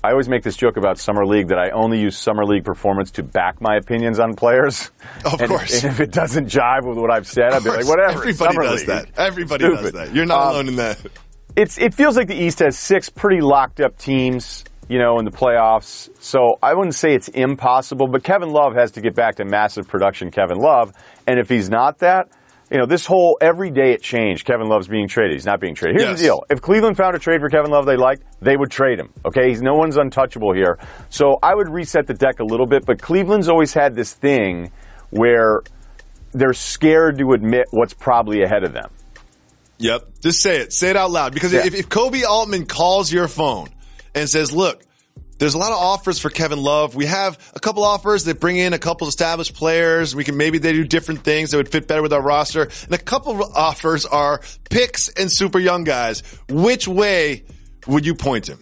Speaker 6: always make this joke about Summer League that I only use Summer League performance to back my opinions on players.
Speaker 5: Of course.
Speaker 6: And if it doesn't jive with what I've said, I'd be like, whatever.
Speaker 5: Everybody does that. Everybody does that. You're not alone in that.
Speaker 6: It feels like the East has 6 pretty locked up teams, in the playoffs. So I wouldn't say it's impossible, but Kevin Love has to get back to massive production Kevin Love. And if he's not that, this whole every day it changed. Kevin Love's being traded. He's not being traded. Here's the deal. If Cleveland found a trade for Kevin Love they liked, they would trade him. Okay? No one's untouchable here. So I would reset the deck a little bit, but Cleveland's always had this thing where they're scared to admit what's probably ahead of them.
Speaker 5: Yep. Just say it. Say it out loud. Because if Kobe Altman calls your phone and says, look, there's a lot of offers for Kevin Love. We have a couple offers that bring in a couple established players. They do different things that would fit better with our roster. And a couple of offers are picks and super young guys. Which way would you point him?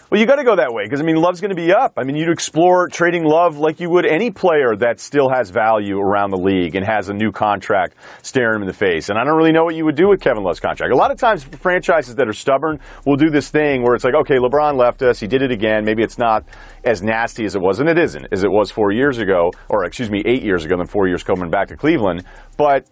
Speaker 6: Well, you got to go that way because, Love's going to be up. You'd explore trading Love like you would any player that still has value around the league and has a new contract staring him in the face. And I don't really know what you would do with Kevin Love's contract. A lot of times franchises that are stubborn will do this thing where it's like, okay, LeBron left us. He did it again. Maybe it's not as nasty as it was, and it isn't, as it was 8 years ago, than 4 years coming back to Cleveland. But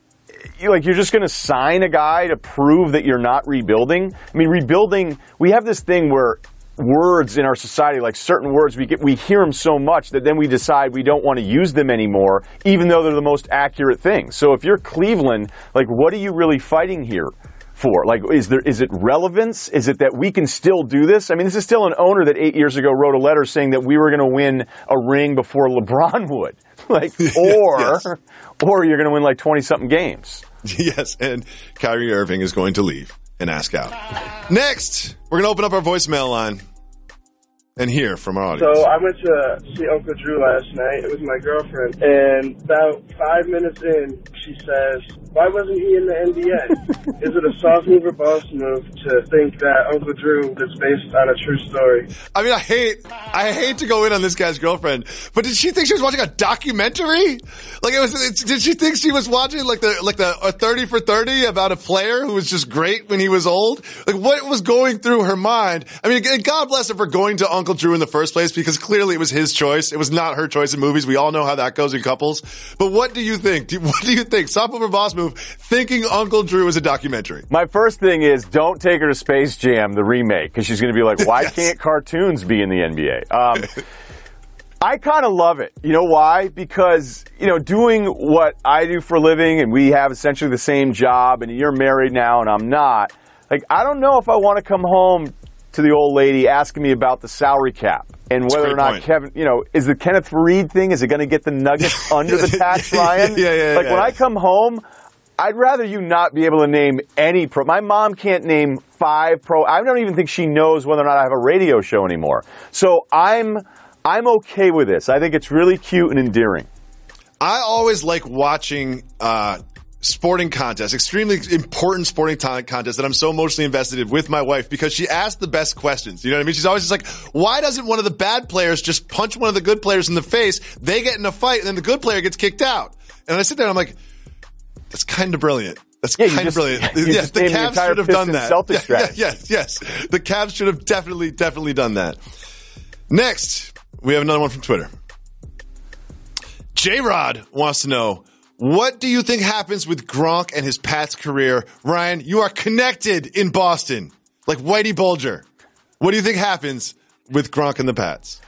Speaker 6: you're just going to sign a guy to prove that you're not rebuilding? Rebuilding, we have this thing where words in our society, like certain words, we hear them so much that then we decide we don't want to use them anymore, even though they're the most accurate things. So if you're Cleveland, what are you really fighting here for? Is it relevance? Is it that we can still do this? This is still an owner that 8 years ago wrote a letter saying that we were going to win a ring before LeBron would. Or you're going to win 20-something games.
Speaker 5: Yes, and Kyrie Irving is going to leave and ask out. Next, we're going to open up our voicemail line and hear from our audience.
Speaker 12: So I went to see Uncle Drew last night. It was my girlfriend. And about 5 minutes in, she says, why wasn't he in the NBA? Is it a soft move or boss move to think that Uncle Drew is based on a true story?
Speaker 5: I hate to go in on this guy's girlfriend, but did she think she was watching a documentary? Did she think she was watching a 30 for 30 about a player who was just great when he was old? What was going through her mind? God bless her for going to Uncle Drew in the first place, because clearly it was his choice. It was not her choice in movies. We all know how that goes in couples. But what do you think? What do you think? Soft move or boss move? Thinking Uncle Drew is a documentary.
Speaker 6: My first thing is don't take her to Space Jam, the remake, because she's going to be like, why can't cartoons be in the NBA? I kind of love it. You know why? Because, doing what I do for a living, and we have essentially the same job, and you're married now and I'm not, I don't know if I want to come home to the old lady asking me about the salary cap and whether or not Kevin, is the Kenneth Faried thing, is it going to get the Nuggets under the tax, Ryan? When I come home, I'd rather you not be able to name any pro. My mom can't name 5 pro. I don't even think she knows whether or not I have a radio show anymore. So I'm okay with this. I think it's really cute and endearing.
Speaker 5: I always like watching sporting contests, extremely important sporting contests that I'm so emotionally invested in with my wife, because she asks the best questions. You know what I mean? She's always just like, why doesn't one of the bad players just punch one of the good players in the face? They get in a fight and then the good player gets kicked out. And I sit there and I'm like, that's kind of brilliant. That's kind of brilliant. Yes, the Cavs should have done that. Yes. The Cavs should have definitely done that. Next, we have another one from Twitter. J-Rod wants to know, what do you think happens with Gronk and his Pats career? Ryan, you are connected in Boston, like Whitey Bulger. What do you think happens with Gronk and the Pats?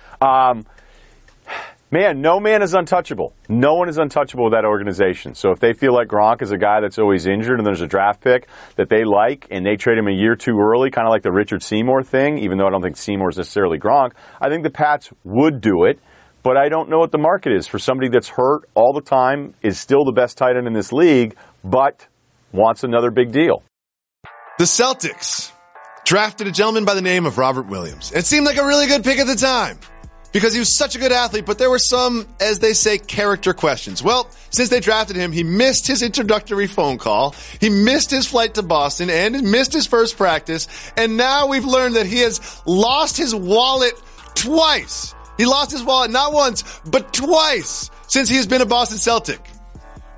Speaker 6: No man is untouchable. No one is untouchable with that organization. So if they feel like Gronk is a guy that's always injured and there's a draft pick that they like and they trade him a year too early, kind of like the Richard Seymour thing, even though I don't think Seymour is necessarily Gronk, I think the Pats would do it. but I don't know what the market is for somebody that's hurt all the time, is still the best tight end in this league, but wants another big deal.
Speaker 5: The Celtics drafted a gentleman by the name of Robert Williams. It seemed like a really good pick at the time because he was such a good athlete, but there were some, as they say, character questions. Well, since they drafted him, he missed his introductory phone call, he missed his flight to Boston, and he missed his first practice, and now we've learned that he has lost his wallet twice. He lost his wallet not once, but twice since he has been a Boston Celtic.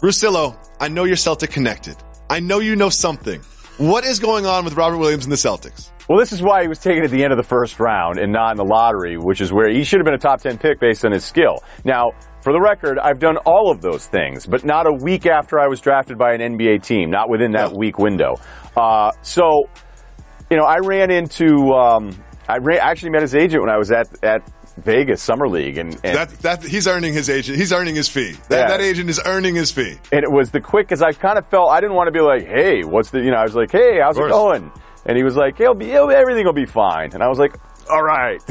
Speaker 5: Russillo, I know you're Celtic connected. I know you know something. What is going on with Robert Williams and the Celtics?
Speaker 6: Well, this is why he was taken at the end of the first round and not in the lottery, which is where he should have been a top 10 pick based on his skill. Now, for the record, I've done all of those things, but not a week after I was drafted by an NBA team, not within that week window. I ran into, I actually met his agent when I was at Vegas Summer League, and
Speaker 5: that he's earning his agent. He's earning his fee. That agent is earning his fee.
Speaker 6: And it was the quick, because I kind of felt I didn't want to be like, hey, what's the, I was like, hey, how's it going? And he was like, everything will be fine. And I was like, all right.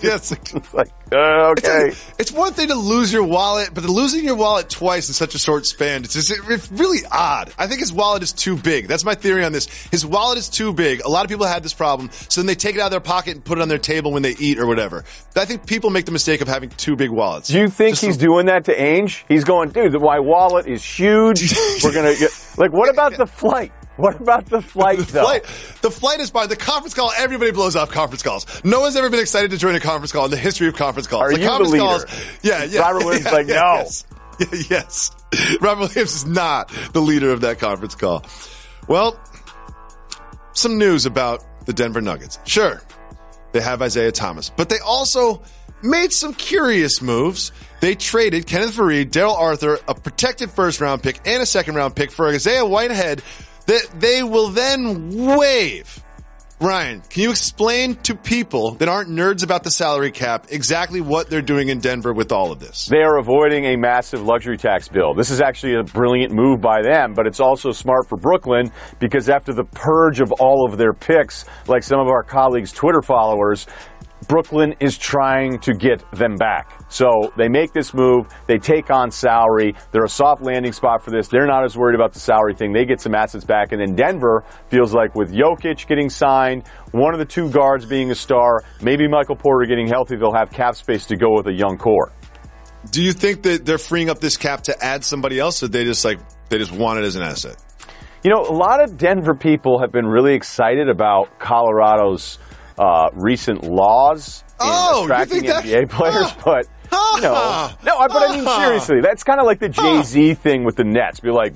Speaker 5: Yes.
Speaker 6: Like, okay.
Speaker 5: It's one thing to lose your wallet, but losing your wallet twice in such a short span, it's really odd. I think his wallet is too big. That's my theory on this. His wallet is too big. A lot of people had this problem, so then they take it out of their pocket and put it on their table when they eat or whatever. But I think people make the mistake of having too big wallets.
Speaker 6: Do you think he's doing that to Ainge? He's going, dude, my wallet is huge. We're going to get, what about the flight? What about the flight, though?
Speaker 5: The flight is fine. The conference call, everybody blows off conference calls. No one's ever been excited to join a conference call in the history of conference calls.
Speaker 6: Are you
Speaker 5: conference
Speaker 6: the leader?
Speaker 5: Calls, yeah.
Speaker 6: Robert Williams is like, no.
Speaker 5: Yes. Robert Williams is not the leader of that conference call. Well, some news about the Denver Nuggets. Sure, they have Isaiah Thomas, but they also made some curious moves. They traded Kenneth Faried, Daryl Arthur, a protected first-round pick, and a second-round pick for Isaiah Whitehead that they will then waive. Ryan, can you explain to people that aren't nerds about the salary cap exactly what they're doing in Denver with all of this?
Speaker 6: They are avoiding a massive luxury tax bill. This is actually a brilliant move by them, but it's also smart for Brooklyn because after the purge of all of their picks, like some of our colleagues' Twitter followers, Brooklyn is trying to get them back. So they make this move. They take on salary. They're a soft landing spot for this. They're not as worried about the salary thing. They get some assets back. And then Denver feels like with Jokic getting signed, one of the two guards being a star, maybe Michael Porter getting healthy, they'll have cap space to go with a young core.
Speaker 5: Do you think that they're freeing up this cap to add somebody else, or they just want it as an asset?
Speaker 6: A lot of Denver people have been really excited about Colorado's recent laws in attracting NBA players, but but I mean seriously, that's kind of like the Jay-Z thing with the Nets. Be like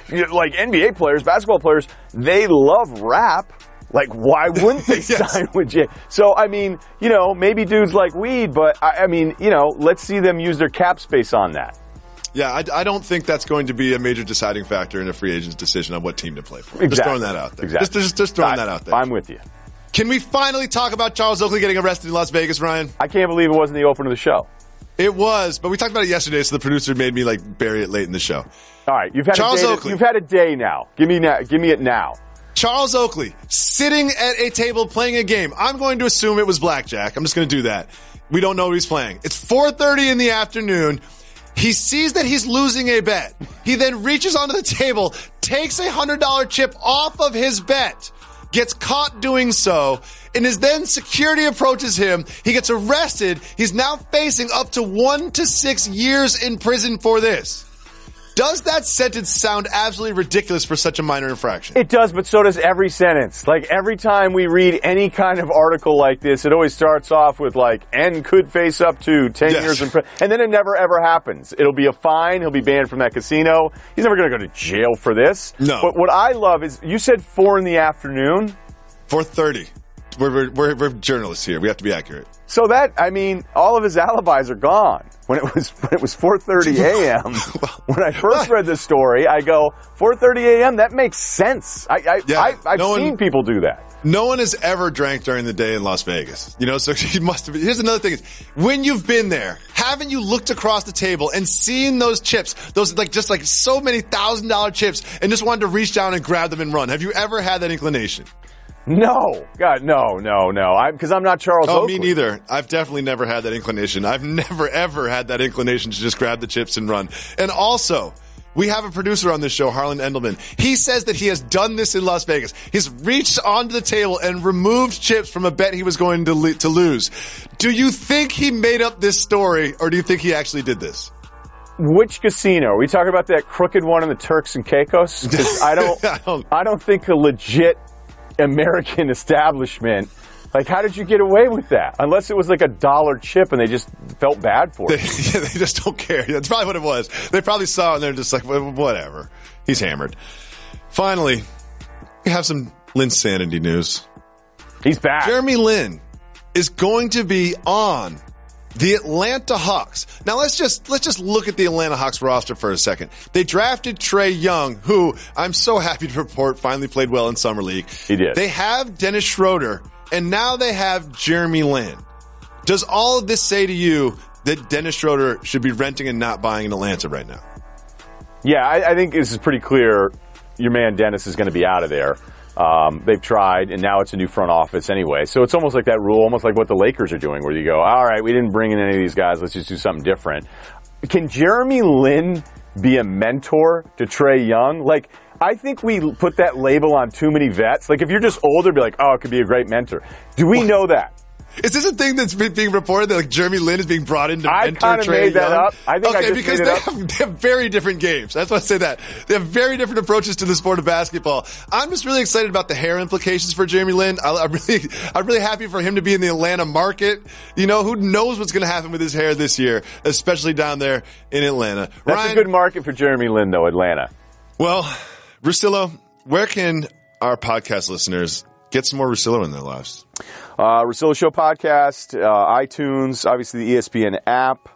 Speaker 6: NBA players, basketball players, they love rap. Like, why wouldn't they sign with Jay? So, I mean, maybe dudes like weed, but I mean, let's see them use their cap space on that.
Speaker 5: Yeah, I don't think that's going to be a major deciding factor in a free agent's decision on what team to play for.
Speaker 6: Exactly.
Speaker 5: Just throwing that out there.
Speaker 6: Exactly.
Speaker 5: Just throwing that out there.
Speaker 6: I'm with you.
Speaker 5: Can we finally talk about Charles Oakley getting arrested in Las Vegas, Ryan?
Speaker 6: I can't believe it wasn't the opener of the show.
Speaker 5: It was, but we talked about it yesterday, so the producer made me bury it late in the show.
Speaker 6: All right, you've had a day now. Give me it now.
Speaker 5: Charles Oakley sitting at a table playing a game. I'm going to assume it was blackjack. I'm just going to do that. We don't know what he's playing. It's 4:30 in the afternoon. He sees that he's losing a bet. He then reaches onto the table, takes a $100 chip off of his bet, gets caught doing so, and as then security approaches him, he gets arrested. He's now facing up to 1 to 6 years in prison for this. Does that sentence sound absolutely ridiculous for such a minor infraction?
Speaker 6: It does, but so does every sentence. Every time we read any kind of article like this, it always starts off with and could face up to 10 years in prison. And then it never ever happens. It'll be a fine. He'll be banned from that casino. He's never going to go to jail for this.
Speaker 5: No.
Speaker 6: But what I love is, you said 4 in the afternoon?
Speaker 5: 4:30. We're journalists here. We have to be accurate.
Speaker 6: So all of his alibis are gone. When it was 4:30 a.m. When I first read this story, I go, 4:30 a.m. That makes sense. I've seen people do that.
Speaker 5: No one has ever drank during the day in Las Vegas. So he must have been. Here's another thing: when you've been there, haven't you looked across the table and seen those chips, those so many $1,000 chips, and just wanted to reach down and grab them and run? Have you ever had that inclination?
Speaker 6: No. God, no. Because I'm not Charles Oakley.
Speaker 5: Me neither. I've definitely never had that inclination. I've never, ever had that inclination to just grab the chips and run. And also, we have a producer on this show, Harlan Endelman. He says that he has done this in Las Vegas. He's reached onto the table and removed chips from a bet he was going to lose. Do you think he made up this story, or do you think he actually did this?
Speaker 6: Which casino? Are we talking about that crooked one in the Turks and Caicos? Because I don't think a legit American establishment. Like, how did you get away with that? Unless it was like $1 chip and they just felt bad for it.
Speaker 5: They just don't care. That's probably what it was. They probably saw it and they're just like, whatever. He's hammered. Finally, we have some Linsanity news.
Speaker 6: He's back.
Speaker 5: Jeremy Lin is going to be on the Atlanta Hawks. Now let's just look at the Atlanta Hawks roster for a second. They drafted Trae Young, who I'm so happy to report finally played well in Summer League.
Speaker 6: He did.
Speaker 5: They have Dennis Schroeder. And now they have Jeremy Lin. Does all of this say to you that Dennis Schroeder should be renting and not buying in Atlanta right now?
Speaker 6: Yeah, I think this is pretty clear. Your man Dennis is going to be out of there. They've tried, and now it's a new front office anyway. So it's almost like that rule, almost like what the Lakers are doing, where you go, all right, we didn't bring in any of these guys. Let's just do something different. Can Jeremy Lin be a mentor to Trae Young? Like, I think we put that label on too many vets. Like, if you're just older, be like, oh, it could be a great mentor. Do we know that?
Speaker 5: Is this a thing that's being reported that like Jeremy Lin is being brought in to mentor Trae Young? I kind of made
Speaker 6: that up. I think
Speaker 5: okay,
Speaker 6: I just
Speaker 5: because
Speaker 6: made it up.
Speaker 5: They have very different games. That's why I say that. They have very different approaches to the sport of basketball. I'm just really excited about the hair implications for Jeremy Lin. I'm really happy for him to be in the Atlanta market. You know, who knows what's going to happen with his hair this year, especially down there in Atlanta.
Speaker 6: That's
Speaker 5: Ryan,
Speaker 6: a good market for Jeremy Lin, though, Atlanta.
Speaker 5: Well, Russillo, where can our podcast listeners get some more Russillo in their lives?
Speaker 6: Russillo Show Podcast, iTunes, obviously the ESPN app,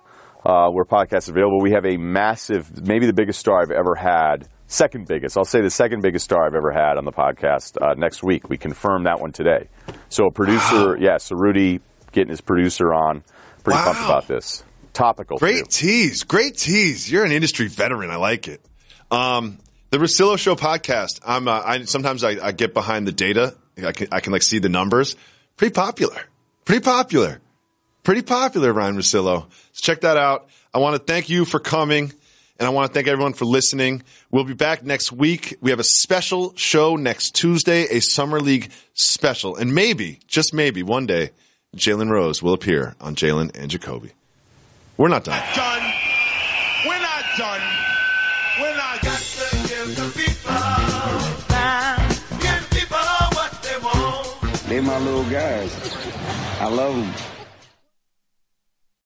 Speaker 6: where podcasts are available. We have a massive, maybe the biggest star I've ever had, second biggest. I'll say the second biggest star I've ever had on the podcast next week. We confirmed that one today. So a producer, so Rudy getting his producer on. Pretty pumped about this. Topical.
Speaker 5: Great tease. Great tease. You're an industry veteran. I like it. The Russillo Show Podcast, sometimes I get behind the data. I can like see the numbers. Pretty popular, Ryan Russillo. So check that out. I want to thank you for coming, and I want to thank everyone for listening. We'll be back next week. We have a special show next Tuesday, a Summer League special. And maybe, just maybe, one day, Jalen Rose will appear on Jalen and Jacoby. We're not done.
Speaker 4: We're not done. We're not got to give the people what they want.
Speaker 13: They're my little guys. I love them.